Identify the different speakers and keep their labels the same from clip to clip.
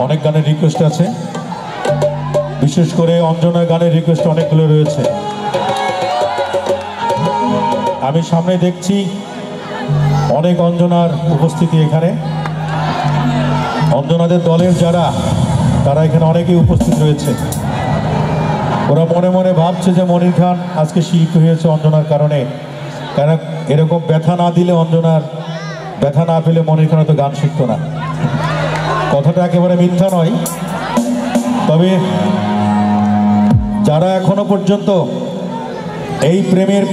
Speaker 1: অনেক গানের রিকোয়েস্ট আছে, বিশেষ করে অঞ্জনার গানের রিকোয়েস্ট অনেকগুলো রয়েছে। আমি সামনে দেখছি অনেক অঞ্জনার উপস্থিতি এখানে। অঞ্জনাদের দলের যারা তারা এখানে অনেকেই উপস্থিত রয়েছে। ওরা মনে মনে ভাবছে যে মনির খান আজকে শিল্পী হয়েছে অঞ্জনার কারণে, কেন এরকম ব্যথা না দিলে, অঞ্জনার ব্যথা না পেলে মনির খান তো গান শিখতো না। কথাটা একেবারে মিথ্যা নয়। তবে যারা এখনো পর্যন্ত এই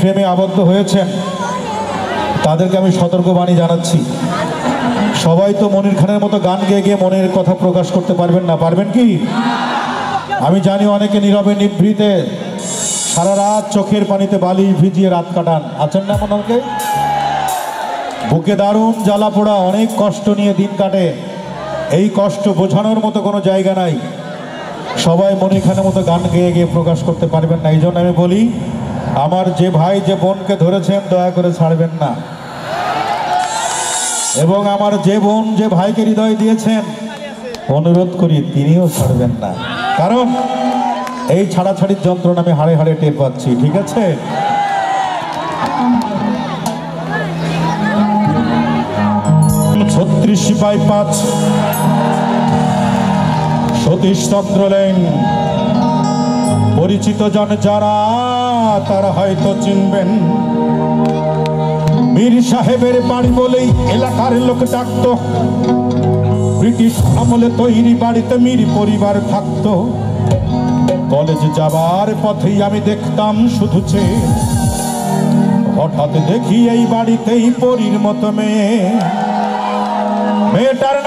Speaker 1: প্রেমে আবদ্ধ হয়েছেন তাদেরকে আমি সতর্কবাণী জানাচ্ছি, সবাই তো মনির খানের মতো গান গেয়ে গিয়ে মনের কথা প্রকাশ করতে পারবেন না। পারবেন কি? আমি জানি অনেকে নীরবে নিভৃতে সারা রাত চোখের পানিতে বালিশ ভিজিয়ে রাত কাটান, আছেন না এমন অনেকে? বুকে দারুণ জ্বালা পোড়া, অনেক কষ্ট নিয়ে দিন কাটে। এই কষ্ট বোঝানোর মতো কোনো জায়গা নাই। সবাই মনির খানের মতো গান গেয়ে গিয়ে প্রকাশ করতে পারবেন না। এই জন্য আমি বলি, আমার যে ভাই যে বোনকে ধরেছেন দয়া করে ছাড়বেন না, এবং আমার যে বোন যে ভাইকে হৃদয় দিয়েছেন অনুরোধ করি তিনিও ছাড়বেন না, কারণ এই ছাড়াছাড়ির যন্ত্রণা আমি হাড়ে হাড়ে টের পাচ্ছি। ঠিক আছে? (36/5) সতীশ চন্দ্র লেন। পরিচিত জন যারা তারা হয়তো চিনবেন, মীর সাহেবের বাড়ি বলেই এলাকার লোক ডাকতো। ব্রিটিশ আমলে তৈরি বাড়িতে মীর পরিবার থাকতো। কলেজ যাবার পথেই আমি দেখতাম শুধু চেয়ে, হঠাৎ দেখি এই বাড়িতেই পরীর মতো মেয়ে। মেয়েটার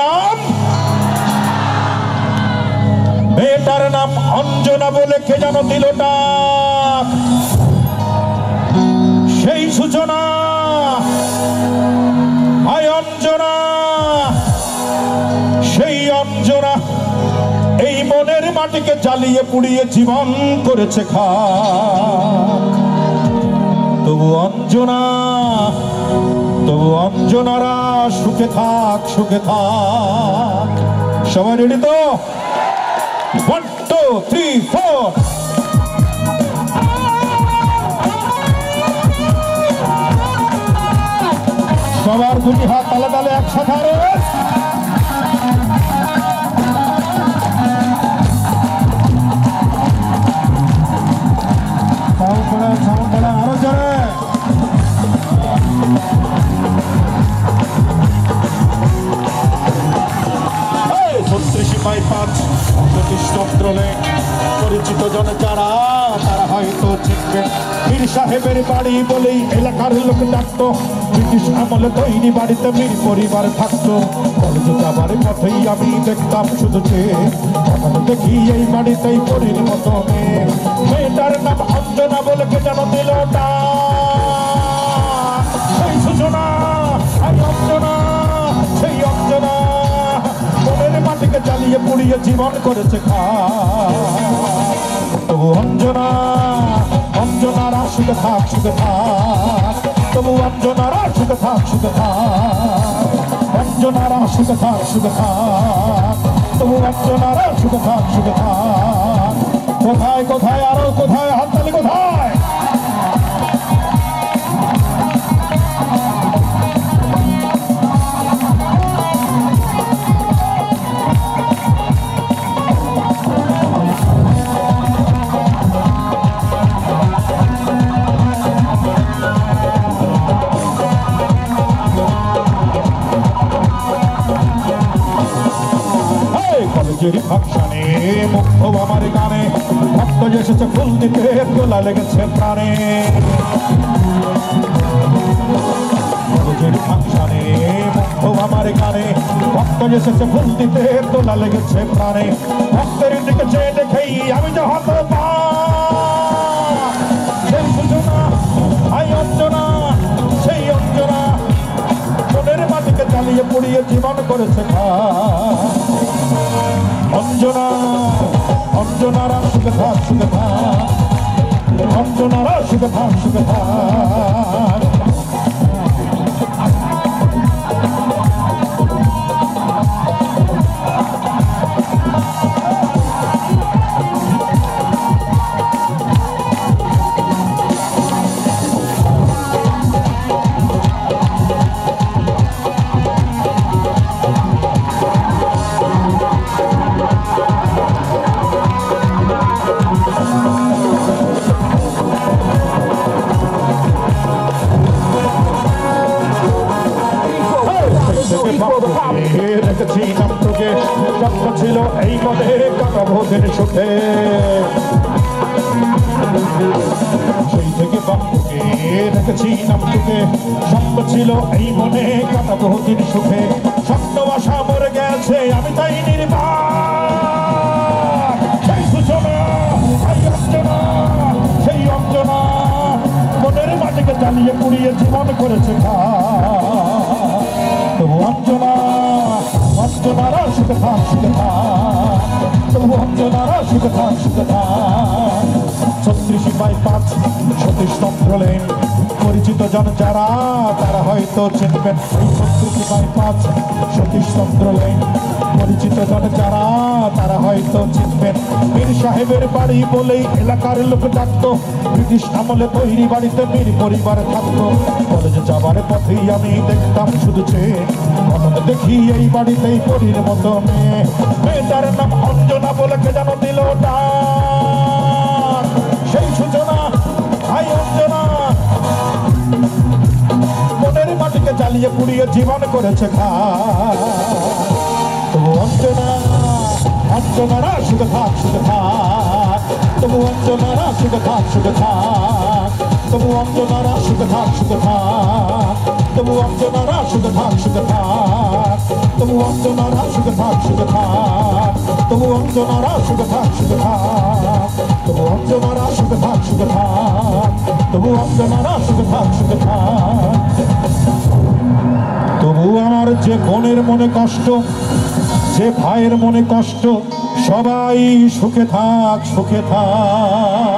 Speaker 1: নাম অঞ্জনা বলে কে যেন দিল ডাক। সেই সূচনা অঞ্জনা, সেই অঞ্জনা এই মনের মাটিকে জ্বালিয়ে পুড়িয়ে জীবন করেছে খাক। তবু অঞ্জনারা সুখে থাক, সুখে থাক। সবাই রেডি তো? 1 2 3 4। সবার দুটি হাত তালে তালে একসাথে আরো জোরে। পরিচিত জন যারা তারা হয়তো চিনবেন, মীর সাহেবের বাড়ি বলেই এলাকার লোক ডাকতো। ব্রিটিশ আমলে তৈরি বাড়িতে মীর পরিবার থাকতো। কলেজে যাবার পথেই আমি দেখতাম শুধু চেয়ে, হঠাৎ দেখি এই বাড়িতেই পরীর মতো মেয়ে। মেয়েটার নাম অঞ্জনা বলে কে যেন দিল ডাক। সেই সূচনা অঞ্জনা, সেই অঞ্জনা মনের মাটিকে জ্বালিয়ে পুড়িয়ে জীবন করেছে খাক। তবু অঞ্জনারা সুখে থাক, সুখে থাক। তবু অঞ্জনারা সুখে থাক, সুখে থাক। অঞ্জনারা সুখে থাক, সুখে থাক। তবু অঞ্জনারা সুখে থাক, সুখে থাক। কোথায় কোথায় আরো কোথায় হাততালি কোথায়? ফাংশনে মুগ্ধ আমার গানে, ভক্ত এসেছে ফুল দিতে, দোলা লেগেছে প্রাণে। ফাংশনে মুগ্ধ আমার গানে, ভক্ত এসেছে ফুল দিতে, দোলা লেগেছে প্রাণে। ভক্তের দিকে চেয়ে দেখেই আমি যে হতবাক। সেই সূচনা অঞ্জনা, সেই অঞ্জনা মনের মাটিকে জ্বালিয়ে পুড়িয়ে জীবন করেছে খাক। অঞ্জনারা সুখে থাক, সুখে থাক। অঞ্জনারা সুখে থাক, সুখে থাক। স্বপ্ন ছিল এই মনে কাটাবো দিন সুখে। সেই থেকে বাপুকে রেখেছি নাম চোখে, স্বপ্ন ছিল এই মনে কাটাবো দিন সুখে। স্বপ্ন আশা মরে গেছে আমি তাই নির্বাক, সেই সূচনা সেই অঞ্জনা, সেই অঞ্জনা মনের মাটিকে জ্বালিয়ে পুড়িয়ে জীবন করেছে খা। তবু অঞ্জনা অঞ্জনারা সুখে থাক সুখে থাক, তবু অঞ্জনারা সুখে থাক সুখে থাক। 36/5 সতীশ চন্দ্র লেন, পরিচিত জন যারা তারা হয়তো চিনবেন। 36/5 সতীশ চন্দ্র লেন, পরিচিত জন যারা তারা হয়তো চিনবেন। মীর সাহেবের বাড়ি বলেই এলাকার লোক ডাকত, ব্রিটিশ আমলে তৈরি বাড়িতে মীর পরিবার থাকতো। কলেজে যাবার পথেই আমি দেখতাম শুধু চেয়ে, হঠাৎ দেখি এই বাড়িতেই পরীর মতো মেয়ে। মেয়েটার নাম অঞ্জনা বলে কে যেন দিল ডাক, সেই সূচনা ভাই অঞ্জনা মনের মাটিকে জ্বালিয়ে পুড়িয়ে জীবন করেছে খা। তবু অঞ্জনা অঞ্জনারা সুখে থাক সুখে থাক, তবু অঞ্জনারা সুখে থাক সুখে থাক, তবু অঞ্জনারা সুখে থাক সুখে থাক, তবু অঞ্জনারা সুখে থাক সুখে থাক, তবু অঞ্জনারা সুখে থাক সুখে থাক, তবু অঞ্জনারা সুখে থাক সুখে থাক, তবু অঞ্জনারা সুখে থাক সুখে থাক, তবু অঞ্জনারা সুখে থাক সুখে থাক। তবু আমার যে বোনের মনে কষ্ট, যে ভাইয়ের মনে কষ্ট, সবাই সুখে থাক সুখে থাক।